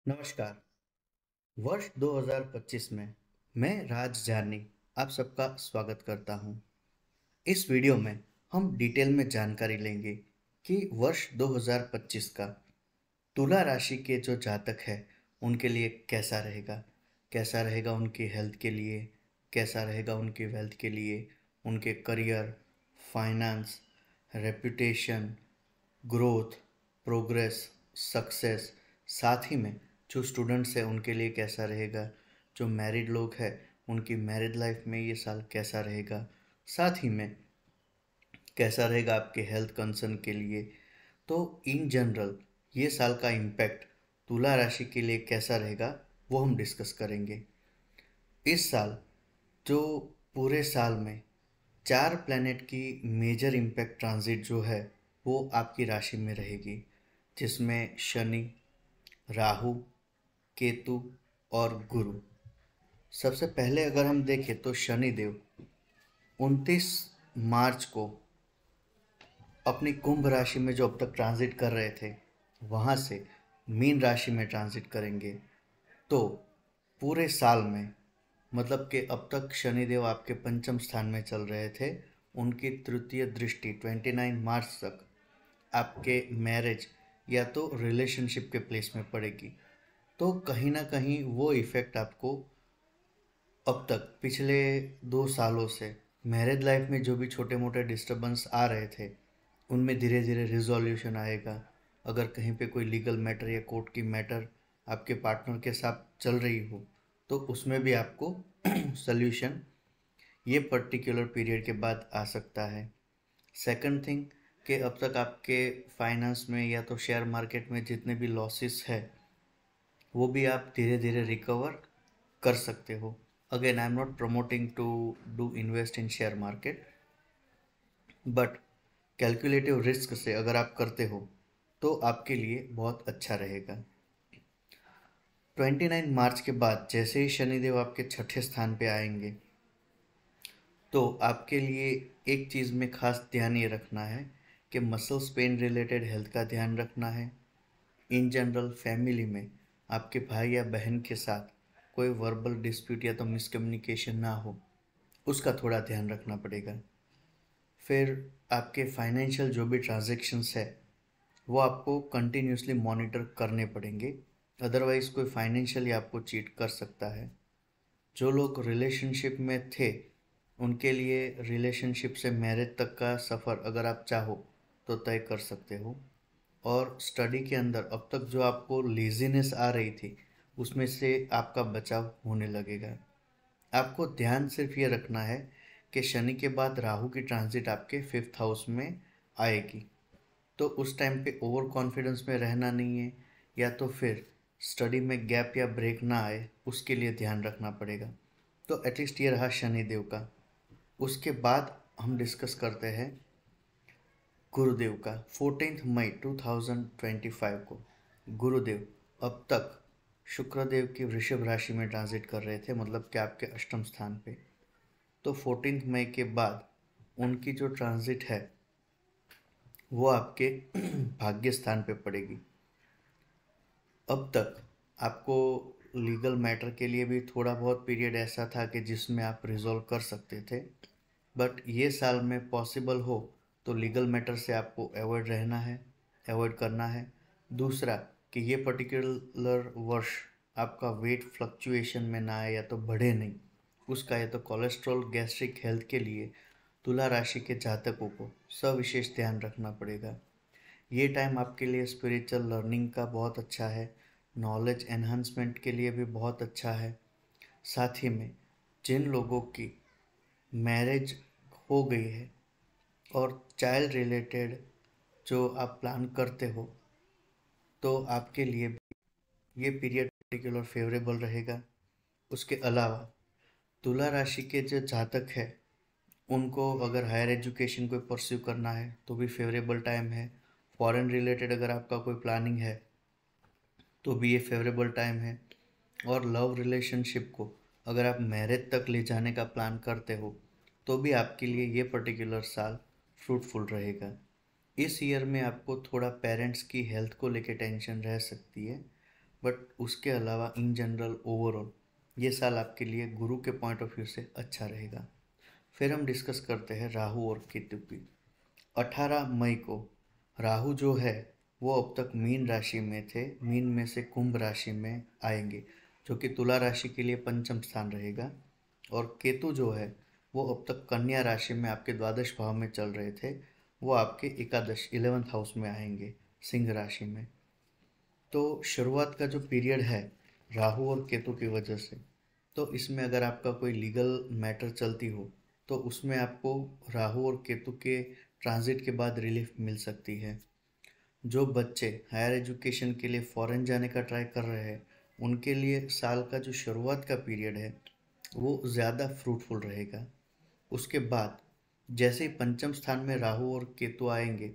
नमस्कार। वर्ष 2025 में मैं राज जानी आप सबका स्वागत करता हूं। इस वीडियो में हम डिटेल में जानकारी लेंगे कि वर्ष 2025 का तुला राशि के जो जातक है उनके लिए कैसा रहेगा उनकी हेल्थ के लिए, कैसा रहेगा उनकी वेल्थ के लिए, उनके career, finance, reputation, growth, progress, success. साथ ही में जो स्टूडेंट्स हैं उनके लिए कैसा रहेगा, जो मैरिड लोग हैं उनकी मैरिड लाइफ में ये साल कैसा रहेगा, साथ ही में कैसा रहेगा आपके हेल्थ कंसर्न के लिए। तो इन जनरल ये साल का इम्पैक्ट तुला राशि के लिए कैसा रहेगा वो हम डिस्कस करेंगे। इस साल जो पूरे साल में 4 प्लैनेट की मेजर इम्पैक्ट ट्रांजिट जो है वो आपकी राशि में रहेगी, जिसमें शनि, राहु, केतु और गुरु। सबसे पहले अगर हम देखें तो शनि देव 29 मार्च को अपनी कुंभ राशि में जो अब तक ट्रांजिट कर रहे थे वहाँ से मीन राशि में ट्रांजिट करेंगे। तो पूरे साल में मतलब कि अब तक शनिदेव आपके पंचम स्थान में चल रहे थे, उनकी तृतीय दृष्टि 29 मार्च तक आपके मैरिज या तो रिलेशनशिप के प्लेस में पड़ेगी। तो कहीं ना कहीं वो इफ़ेक्ट आपको अब तक पिछले 2 सालों से मैरिज लाइफ में जो भी छोटे मोटे डिस्टर्बेंस आ रहे थे उनमें धीरे धीरे रिजोल्यूशन आएगा। अगर कहीं पे कोई लीगल मैटर या कोर्ट की मैटर आपके पार्टनर के साथ चल रही हो तो उसमें भी आपको सल्यूशन ये पर्टिकुलर पीरियड के बाद आ सकता है। सेकंड थिंग कि अब तक आपके फाइनेंस में या तो शेयर मार्केट में जितने भी लॉसेस है वो भी आप धीरे धीरे रिकवर कर सकते हो। Again I am not promoting to do invest in share market, but calculative risk से अगर आप करते हो तो आपके लिए बहुत अच्छा रहेगा। 29 मार्च के बाद जैसे ही शनिदेव आपके छठे स्थान पे आएंगे तो आपके लिए एक चीज़ में खास ध्यान ये रखना है कि मसल्स पेन रिलेटेड हेल्थ का ध्यान रखना है। इन जनरल फैमिली में आपके भाई या बहन के साथ कोई वर्बल डिस्प्यूट या तो मिसकम्युनिकेशन ना हो, उसका थोड़ा ध्यान रखना पड़ेगा। फिर आपके फाइनेंशियल जो भी ट्रांजैक्शंस है वो आपको कंटिन्यूसली मॉनिटर करने पड़ेंगे, अदरवाइज़ कोई फाइनेंशियली आपको चीट कर सकता है। जो लोग रिलेशनशिप में थे उनके लिए रिलेशनशिप से मैरिज तक का सफ़र अगर आप चाहो तो तय कर सकते हो। और स्टडी के अंदर अब तक जो आपको लेजीनेस आ रही थी उसमें से आपका बचाव होने लगेगा। आपको ध्यान सिर्फ ये रखना है कि शनि के बाद राहु की ट्रांजिट आपके 5th हाउस में आएगी, तो उस टाइम पे ओवर कॉन्फिडेंस में रहना नहीं है, या तो फिर स्टडी में गैप या ब्रेक ना आए उसके लिए ध्यान रखना पड़ेगा। तो एटलीस्ट ये रहा शनिदेव का। उसके बाद हम डिस्कस करते हैं गुरुदेव का। 14 मई 2025 को गुरुदेव अब तक शुक्रदेव की वृषभ राशि में ट्रांजिट कर रहे थे, मतलब कि आपके अष्टम स्थान पे। तो 14 मई के बाद उनकी जो ट्रांजिट है वो आपके भाग्य स्थान पे पड़ेगी। अब तक आपको लीगल मैटर के लिए भी थोड़ा बहुत पीरियड ऐसा था कि जिसमें आप रिजॉल्व कर सकते थे, बट ये साल में पॉसिबल हो तो लीगल मैटर से आपको अवॉइड करना है। दूसरा कि ये पर्टिकुलर वर्ष आपका वेट फ्लक्चुएशन में ना आए या तो बढ़े नहीं, उसका या तो कोलेस्ट्रॉल गैस्ट्रिक हेल्थ के लिए तुला राशि के जातकों को सविशेष ध्यान रखना पड़ेगा। ये टाइम आपके लिए स्पिरिचुअल लर्निंग का बहुत अच्छा है, नॉलेज एनहांसमेंट के लिए भी बहुत अच्छा है। साथ ही में जिन लोगों की मैरिज हो गई है और चाइल्ड रिलेटेड जो आप प्लान करते हो तो आपके लिए भी ये पीरियड पर्टिकुलर फेवरेबल रहेगा। उसके अलावा तुला राशि के जो जातक है उनको अगर हायर एजुकेशन को परस्यू करना है तो भी फेवरेबल टाइम है। फॉरेन रिलेटेड अगर आपका कोई प्लानिंग है तो भी ये फेवरेबल टाइम है। और लव रिलेशनशिप को अगर आप मैरिज तक ले जाने का प्लान करते हो तो भी आपके लिए ये पर्टिकुलर साल फ्रूटफुल रहेगा। इस ईयर में आपको थोड़ा पेरेंट्स की हेल्थ को लेके टेंशन रह सकती है, बट उसके अलावा इन जनरल ओवरऑल ये साल आपके लिए गुरु के पॉइंट ऑफ व्यू से अच्छा रहेगा। फिर हम डिस्कस करते हैं राहु और केतु की। 18 मई को राहु जो है वो अब तक मीन राशि में थे, मीन में से कुंभ राशि में आएंगे, जो कि तुला राशि के लिए पंचम स्थान रहेगा। और केतु जो है वो अब तक कन्या राशि में आपके द्वादश भाव में चल रहे थे, वो आपके एकादश 11th हाउस में आएंगे, सिंह राशि में। तो शुरुआत का जो पीरियड है राहु और केतु की वजह से, तो इसमें अगर आपका कोई लीगल मैटर चलती हो तो उसमें आपको राहु और केतु के ट्रांजिट के बाद रिलीफ मिल सकती है। जो बच्चे हायर एजुकेशन के लिए फॉरेन जाने का ट्राई कर रहे हैं उनके लिए साल का जो शुरुआत का पीरियड है वो ज़्यादा फ्रूटफुल रहेगा। उसके बाद जैसे ही पंचम स्थान में राहु और केतु आएंगे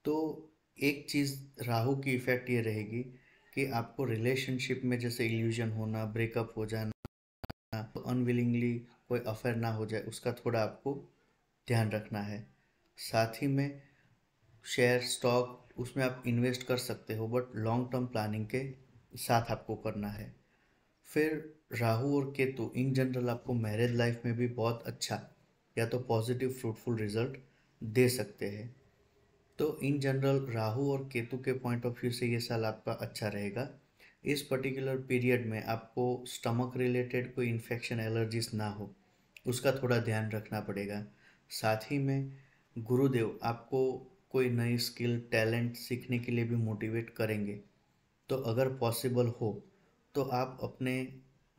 तो एक चीज़ राहु की इफ़ेक्ट ये रहेगी कि आपको रिलेशनशिप में जैसे इल्यूजन होना, ब्रेकअप हो जाना, तो अनविलिंगली कोई अफेयर ना हो जाए, उसका थोड़ा आपको ध्यान रखना है। साथ ही में शेयर स्टॉक उसमें आप इन्वेस्ट कर सकते हो, बट लॉन्ग टर्म प्लानिंग के साथ आपको करना है। फिर राहु और केतु इन जनरल आपको मैरिज लाइफ में भी बहुत अच्छा या तो पॉजिटिव फ्रूटफुल रिजल्ट दे सकते हैं। तो इन जनरल राहु और केतु के पॉइंट ऑफ व्यू से ये साल आपका अच्छा रहेगा। इस पर्टिकुलर पीरियड में आपको स्टमक रिलेटेड कोई इन्फेक्शन एलर्जीज ना हो, उसका थोड़ा ध्यान रखना पड़ेगा। साथ ही में गुरुदेव आपको कोई नई स्किल टैलेंट सीखने के लिए भी मोटिवेट करेंगे। तो अगर पॉसिबल हो तो आप अपने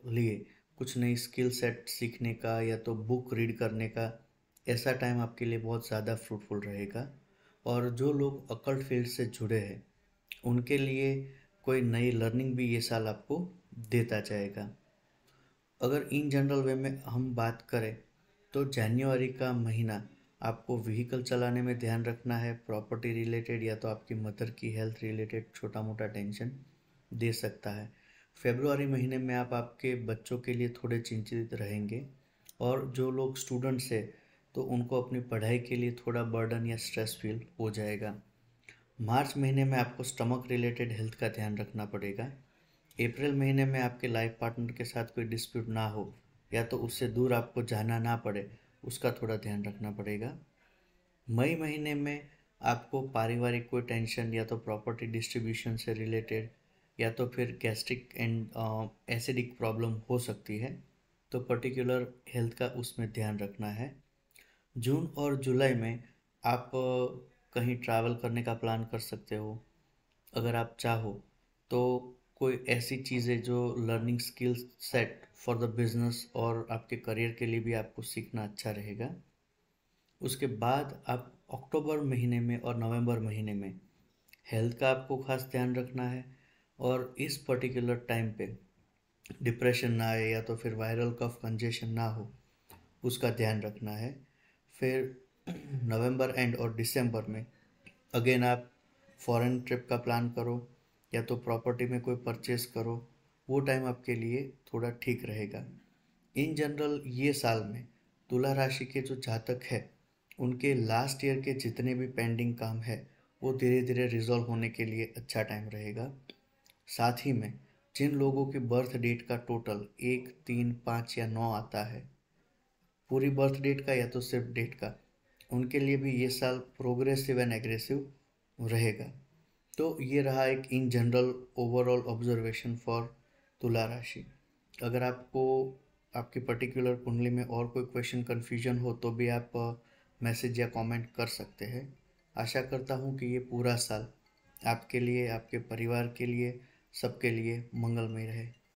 लिए कुछ नई स्किल सेट सीखने का या तो बुक रीड करने का, ऐसा टाइम आपके लिए बहुत ज़्यादा फ्रूटफुल रहेगा। और जो लोग अकल्ट फील्ड से जुड़े हैं उनके लिए कोई नई लर्निंग भी ये साल आपको देता जाएगा। अगर इन जनरल वे में हम बात करें तो जनवरी का महीना आपको व्हीकल चलाने में ध्यान रखना है, प्रॉपर्टी रिलेटेड या तो आपकी मदर की हेल्थ रिलेटेड छोटा मोटा टेंशन दे सकता है। फेब्रुआरी महीने में आप आपके बच्चों के लिए थोड़े चिंतित रहेंगे, और जो लोग स्टूडेंट्स हैं तो उनको अपनी पढ़ाई के लिए थोड़ा बर्डन या स्ट्रेस फील हो जाएगा। मार्च महीने में आपको स्टमक रिलेटेड हेल्थ का ध्यान रखना पड़ेगा। अप्रैल महीने में आपके लाइफ पार्टनर के साथ कोई डिस्प्यूट ना हो या तो उससे दूर आपको जाना ना पड़े, उसका थोड़ा ध्यान रखना पड़ेगा। मई महीने में आपको पारिवारिक कोई टेंशन या तो प्रॉपर्टी डिस्ट्रीब्यूशन से रिलेटेड या तो फिर गैस्ट्रिक एंड एसिडिक प्रॉब्लम हो सकती है, तो पर्टिकुलर हेल्थ का उसमें ध्यान रखना है। जून और जुलाई में आप कहीं ट्रैवल करने का प्लान कर सकते हो अगर आप चाहो तो। कोई ऐसी चीज़ें जो learning skills set for the business और आपके करियर के लिए भी आपको सीखना अच्छा रहेगा। उसके बाद आप अक्टूबर महीने में और नवंबर महीने में हेल्थ का आपको खास ध्यान रखना है, और इस पर्टिकुलर टाइम पे डिप्रेशन ना आए या तो फिर वायरल कफ कंजेशन ना हो, उसका ध्यान रखना है। फिर नवंबर एंड और दिसंबर में अगेन आप फॉरेन ट्रिप का प्लान करो या तो प्रॉपर्टी में कोई परचेस करो, वो टाइम आपके लिए थोड़ा ठीक रहेगा। इन जनरल ये साल में तुला राशि के जो जातक है उनके लास्ट ईयर के जितने भी पेंडिंग काम है वो धीरे धीरे रिजॉल्व होने के लिए अच्छा टाइम रहेगा। साथ ही में जिन लोगों की बर्थ डेट का टोटल 1, 3, 5 या 9 आता है, पूरी बर्थ डेट का या तो सिर्फ डेट का, उनके लिए भी ये साल प्रोग्रेसिव एंड एग्रेसिव रहेगा। तो ये रहा एक in general overall observation for तुला राशि। अगर आपको आपकी पर्टिकुलर कुंडली में और कोई क्वेश्चन कन्फ्यूजन हो तो भी आप मैसेज या कमेंट कर सकते हैं। आशा करता हूँ कि ये पूरा साल आपके लिए, आपके परिवार के लिए, सबके लिए मंगलमय रहे।